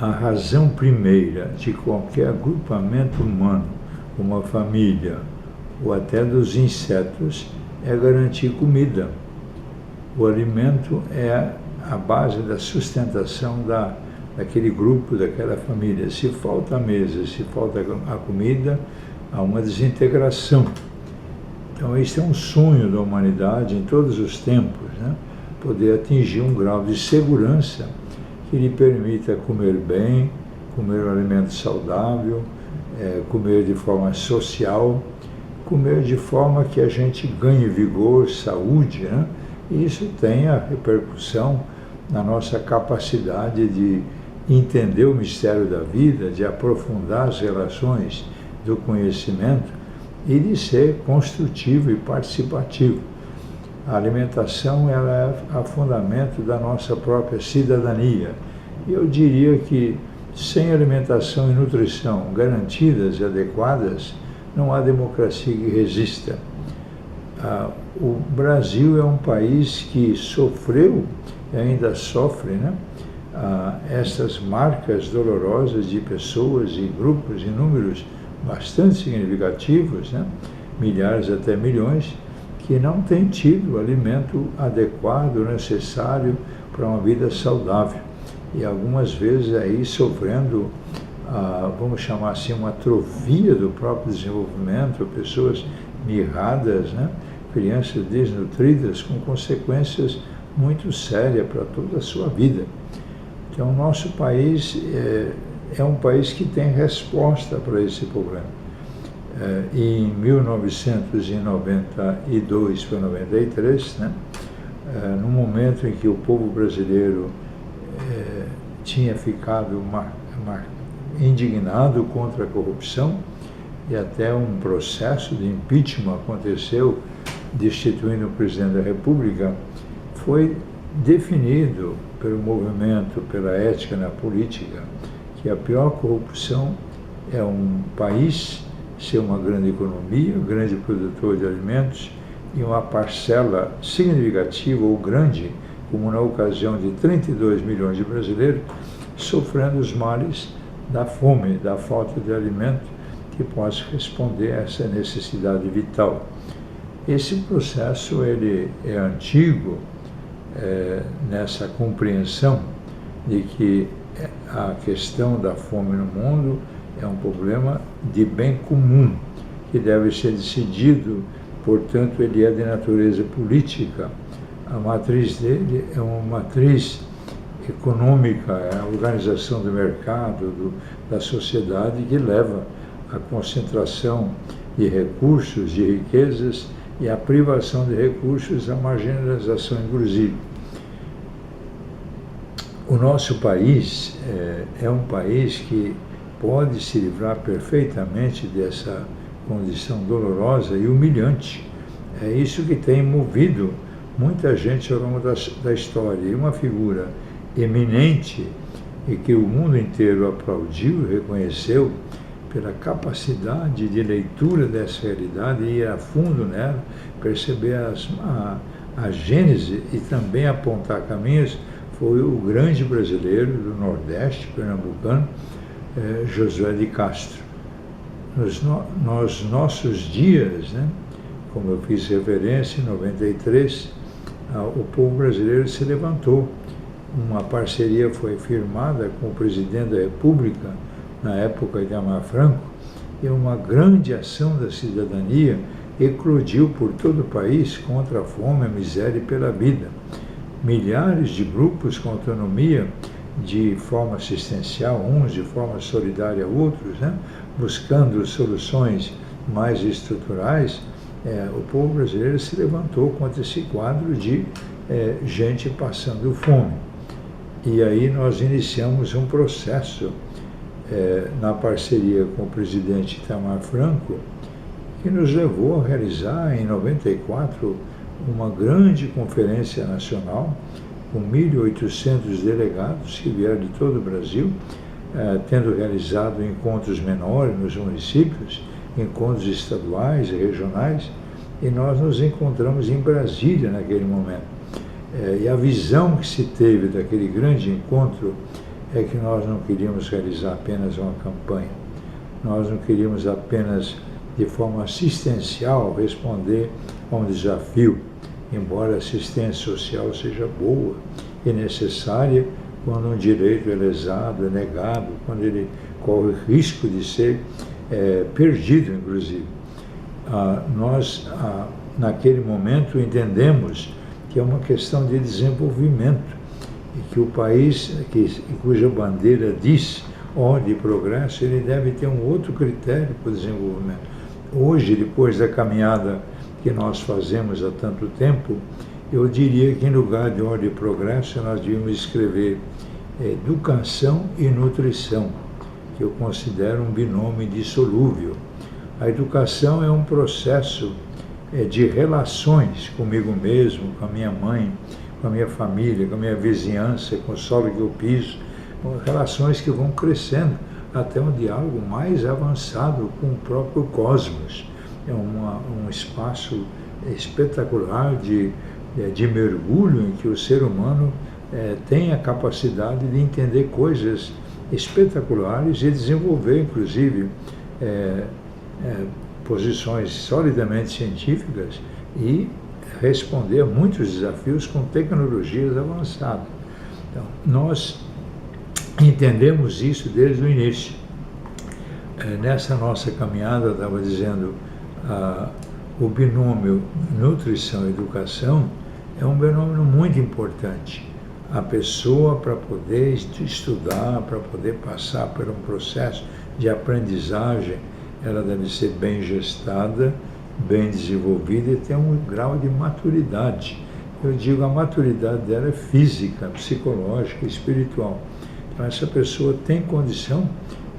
a razão primeira de qualquer agrupamento humano, uma família ou até dos insetos, é garantir comida. O alimento é a base da sustentação daquele grupo, daquela família. Se falta a mesa, se falta a comida, há uma desintegração. Então, este é um sonho da humanidade em todos os tempos, né? Poder atingir um grau de segurança que lhe permita comer bem, comer um alimento saudável, comer de forma social, comer de forma que a gente ganhe vigor, saúde, né? E isso tem a repercussão na nossa capacidade de entender o mistério da vida, de aprofundar as relações do conhecimento e de ser construtivo e participativo. A alimentação ela é o fundamento da nossa própria cidadania. E eu diria que sem alimentação e nutrição garantidas e adequadas, não há democracia que resista. O Brasil é um país que sofreu e ainda sofre, né? Essas marcas dolorosas de pessoas e grupos, em números bastante significativos, né? Milhares até milhões, que não têm tido o alimento adequado, necessário para uma vida saudável. E algumas vezes aí sofrendo, vamos chamar assim, uma atrofia do próprio desenvolvimento, pessoas mirradas, né? Crianças desnutridas, com consequências muito sérias para toda a sua vida. Então, o nosso país é um país que tem resposta para esse problema. Em 1992 para 93, né, no momento em que o povo brasileiro tinha ficado indignado contra a corrupção, e até um processo de impeachment aconteceu, destituindo o presidente da República, foi definido pelo movimento, pela ética na política, que a pior corrupção é um país ser uma grande economia, um grande produtor de alimentos e uma parcela significativa ou grande, como na ocasião de 32 milhões de brasileiros, sofrendo os males da fome, da falta de alimento, que possa responder a essa necessidade vital. Esse processo ele é antigo, nessa compreensão de que a questão da fome no mundo é um problema de bem comum, que deve ser decidido, portanto, ele é de natureza política. A matriz dele é uma matriz econômica, é a organização do mercado, da sociedade, que leva à concentração de recursos, de riquezas, e a privação de recursos, a marginalização, inclusive. O nosso país é um país que pode se livrar perfeitamente dessa condição dolorosa e humilhante. É isso que tem movido muita gente ao longo da história. E uma figura eminente e que o mundo inteiro aplaudiu e reconheceu pela capacidade de leitura dessa realidade e ir a fundo nela, perceber a gênese e também apontar caminhos, foi o grande brasileiro do Nordeste, pernambucano, Josué de Castro. Nos nossos dias, né, como eu fiz referência, em 93, o povo brasileiro se levantou. Uma parceria foi firmada com o presidente da República, na época de Itamar Franco, e uma grande ação da cidadania eclodiu por todo o país contra a fome, a miséria e pela vida. Milhares de grupos com autonomia, de forma assistencial, uns de forma solidária, outros, né, buscando soluções mais estruturais. O povo brasileiro se levantou contra esse quadro de gente passando fome. E aí nós iniciamos um processo na parceria com o presidente Itamar Franco, que nos levou a realizar em 94 uma grande conferência nacional com 1.800 delegados que vieram de todo o Brasil, tendo realizado encontros menores nos municípios, encontros estaduais e regionais, e nós nos encontramos em Brasília naquele momento. E a visão que se teve daquele grande encontro é que nós não queríamos realizar apenas uma campanha, nós não queríamos apenas de forma assistencial responder a um desafio, embora a assistência social seja boa e necessária quando um direito é lesado, é negado, quando ele corre risco de ser perdido, inclusive. Nós, naquele momento, entendemos que é uma questão de desenvolvimento e que o país cuja bandeira diz ordem e progresso, ele deve ter um outro critério para o desenvolvimento. Hoje, depois da caminhada que nós fazemos há tanto tempo, eu diria que em lugar de ordem e progresso, nós devíamos escrever educação e nutrição, que eu considero um binômio indissolúvel. A educação é um processo de relações comigo mesmo, com a minha mãe, com a minha família, com a minha vizinhança, com o solo que eu piso, relações que vão crescendo até um diálogo mais avançado com o próprio cosmos. É um espaço espetacular de mergulho em que o ser humano tem a capacidade de entender coisas espetaculares e desenvolver, inclusive, posições solidamente científicas e responder a muitos desafios com tecnologias avançadas. Então, nós entendemos isso desde o início. Nessa nossa caminhada, eu estava dizendo, o binômio nutrição e educação é um binômio muito importante. A pessoa, para poder estudar, para poder passar por um processo de aprendizagem, ela deve ser bem gestada, bem desenvolvida e ter um grau de maturidade. Eu digo, a maturidade dela é física, psicológica, espiritual. Então, essa pessoa tem condição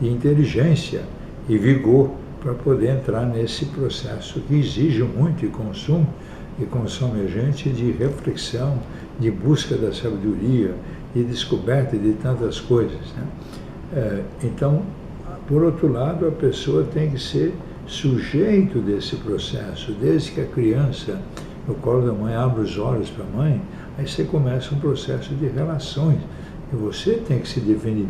de inteligência e vigor para poder entrar nesse processo que exige muito e consome a gente de reflexão, de busca da sabedoria, de descoberta de tantas coisas, né? Então, por outro lado, a pessoa tem que ser sujeito desse processo, desde que a criança, no colo da mãe, abre os olhos para a mãe, aí você começa um processo de relações, e você tem que se definir,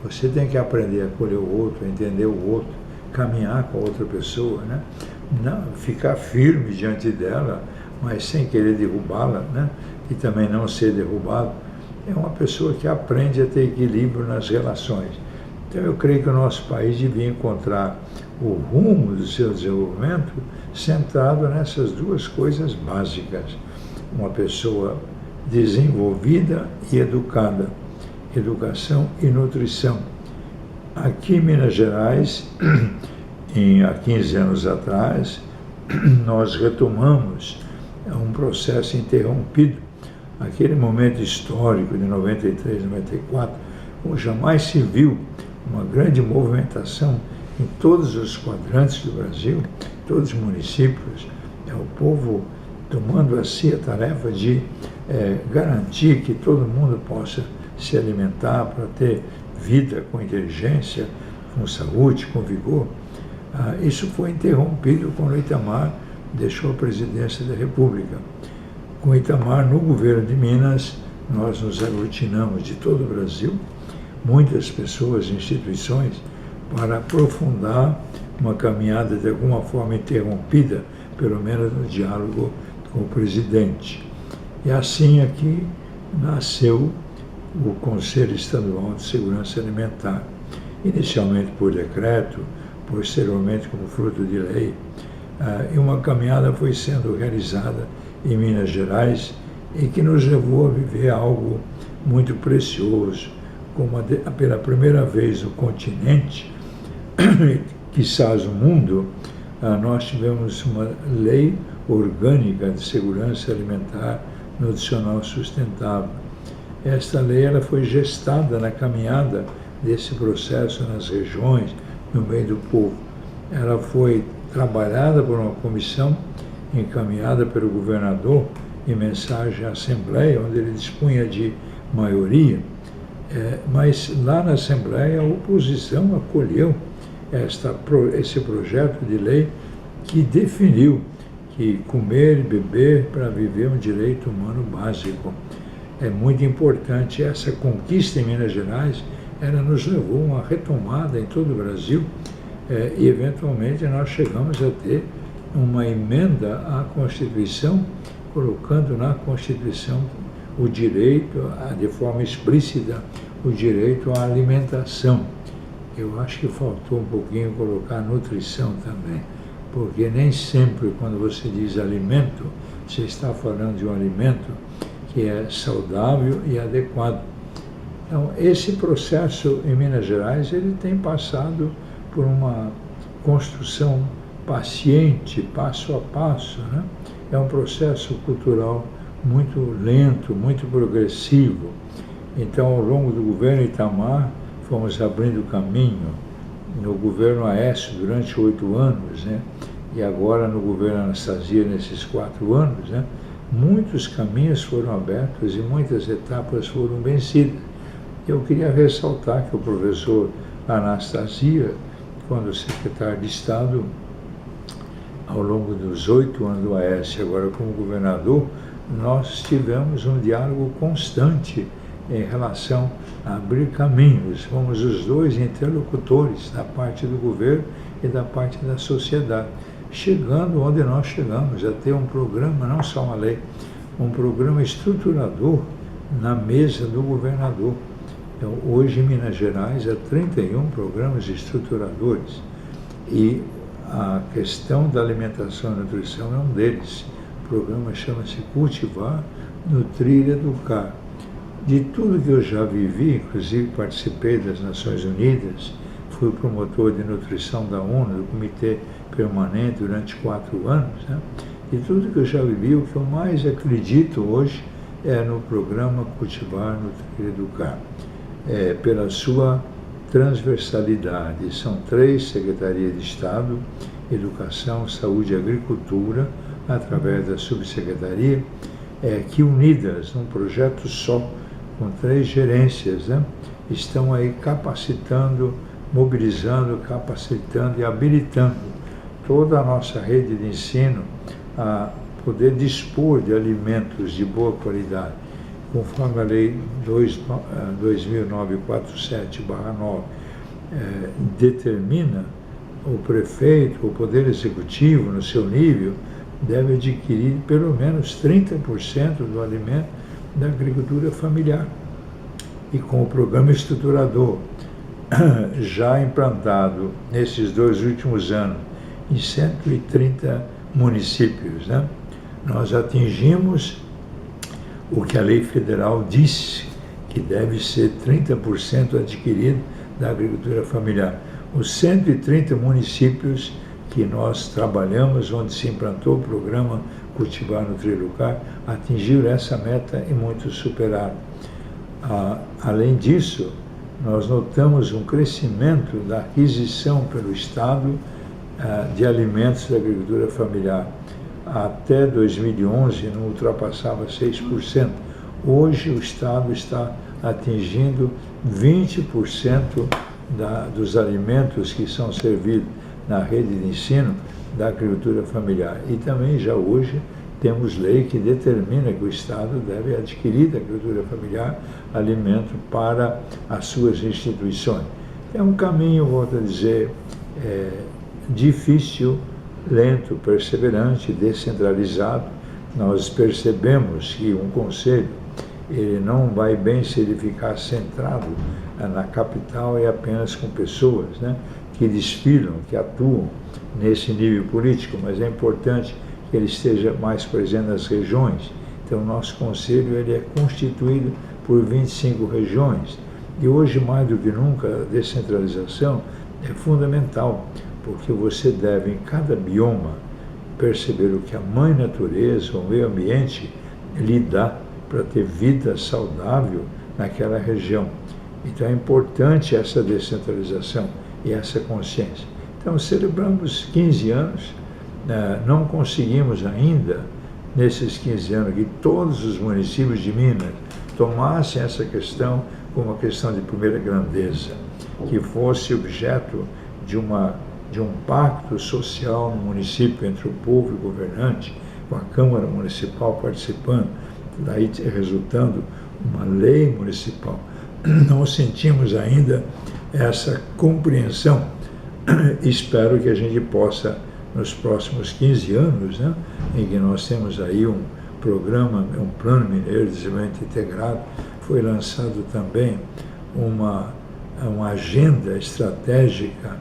você tem que aprender a acolher o outro, a entender o outro, caminhar com a outra pessoa, né? Não, ficar firme diante dela, mas sem querer derrubá-la, né? E também não ser derrubado. É uma pessoa que aprende a ter equilíbrio nas relações. Então, eu creio que o nosso país devia encontrar o rumo do seu desenvolvimento centrado nessas duas coisas básicas. Uma pessoa desenvolvida e educada, educação e nutrição. Aqui em Minas Gerais, há 15 anos atrás, nós retomamos um processo interrompido. Aquele momento histórico de 93, 94, como jamais se viu uma grande movimentação em todos os quadrantes do Brasil, todos os municípios, o povo tomando a si a tarefa de garantir que todo mundo possa se alimentar para ter vida com inteligência, com saúde, com vigor. Isso foi interrompido quando o Itamar deixou a presidência da República. Com o Itamar, no governo de Minas, nós nos aglutinamos de todo o Brasil, muitas pessoas, instituições, para aprofundar uma caminhada de alguma forma interrompida, pelo menos no diálogo com o presidente. E assim aqui nasceu o Conselho Estadual de Segurança Alimentar, inicialmente por decreto, posteriormente como fruto de lei, e uma caminhada foi sendo realizada em Minas Gerais e que nos levou a viver algo muito precioso, como pela primeira vez no continente, quizás o mundo, nós tivemos uma lei orgânica de segurança alimentar nutricional sustentável. Esta lei ela foi gestada na caminhada desse processo nas regiões, no meio do povo. Ela foi trabalhada por uma comissão encaminhada pelo governador em mensagem à Assembleia, onde ele dispunha de maioria, mas lá na Assembleia a oposição acolheu esse projeto de lei que definiu que comer e beber para viver um direito humano básico. É muito importante essa conquista em Minas Gerais, ela nos levou a uma retomada em todo o Brasil e, eventualmente, nós chegamos a ter uma emenda à Constituição, colocando na Constituição o direito, de forma explícita, o direito à alimentação. Eu acho que faltou um pouquinho colocar nutrição também, porque nem sempre, quando você diz alimento, você está falando de um alimento que é saudável e adequado. Então, esse processo em Minas Gerais, ele tem passado por uma construção paciente, passo a passo, né? É um processo cultural muito lento, muito progressivo. Então, ao longo do governo Itamar, fomos abrindo caminho. No governo Aécio, durante 8 anos, né? E agora no governo Anastasia, nesses 4 anos, né? Muitos caminhos foram abertos e muitas etapas foram vencidas. Eu queria ressaltar que o professor Anastasia, quando secretário de Estado, ao longo dos 8 anos do Aécio, agora como governador, nós tivemos um diálogo constante em relação a abrir caminhos. Fomos os dois interlocutores da parte do governo e da parte da sociedade, chegando onde nós chegamos, a ter um programa, não só uma lei, um programa estruturador na mesa do governador. Então, hoje em Minas Gerais há 31 programas estruturadores e a questão da alimentação e nutrição é um deles. O programa chama-se Cultivar, Nutrir e Educar. De tudo que eu já vivi, inclusive participei das Nações Unidas, fui promotor de nutrição da ONU, do Comitê Permanente durante 4 anos, né? De tudo que eu já vivi, o que eu mais acredito hoje é no programa Cultivar, Nutrir e Educar. Pela sua transversalidade. São 3 secretarias de Estado, Educação, Saúde e Agricultura, através da subsecretaria, que unidas num projeto só, com 3 gerências, né, estão aí capacitando, mobilizando, capacitando e habilitando toda a nossa rede de ensino a poder dispor de alimentos de boa qualidade, conforme a Lei 2009-47/9 determina, o prefeito, o Poder Executivo, no seu nível, deve adquirir pelo menos 30% do alimento da agricultura familiar. E com o programa estruturador já implantado nesses 2 últimos anos em 130 municípios, né, nós atingimos o que a lei federal disse, que deve ser 30% adquirido da agricultura familiar. Os 130 municípios que nós trabalhamos, onde se implantou o programa Cultivar, Nutrir e Educar, atingiram essa meta e muitos superaram. Além disso, nós notamos um crescimento da aquisição pelo Estado de alimentos da agricultura familiar. Até 2011 não ultrapassava 6%. Hoje o Estado está atingindo 20% dos alimentos que são servidos na rede de ensino da agricultura familiar. E também já hoje temos lei que determina que o Estado deve adquirir da agricultura familiar alimento para as suas instituições. É um caminho, volto a dizer, difícil, lento, perseverante, descentralizado. Nós percebemos que um conselho ele não vai bem se ele ficar centrado na capital e apenas com pessoas, né, que desfilam, que atuam nesse nível político, mas é importante que ele esteja mais presente nas regiões. Então, o nosso conselho ele é constituído por 25 regiões. E hoje, mais do que nunca, a descentralização é fundamental, porque você deve, em cada bioma, perceber o que a mãe natureza, o meio ambiente, lhe dá para ter vida saudável naquela região. Então é importante essa descentralização e essa consciência. Então celebramos 15 anos, não conseguimos ainda, nesses 15 anos, que todos os municípios de Minas tomassem essa questão como uma questão de primeira grandeza, que fosse objeto de um pacto social no município entre o povo e o governante, com a Câmara Municipal participando, daí resultando uma lei municipal. não sentimos ainda essa compreensão. Espero que a gente possa, nos próximos 15 anos, né, em que nós temos aí um programa, um Plano Mineiro de Desenvolvimento Integrado, foi lançado também uma agenda estratégica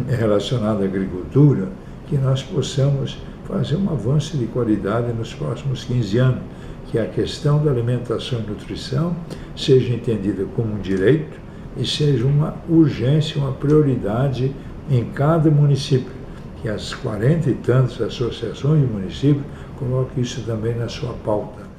relacionada à agricultura, que nós possamos fazer um avanço de qualidade nos próximos 15 anos, que a questão da alimentação e nutrição seja entendida como um direito e seja uma urgência, uma prioridade em cada município, que as 40 e tantas associações de municípios coloquem isso também na sua pauta.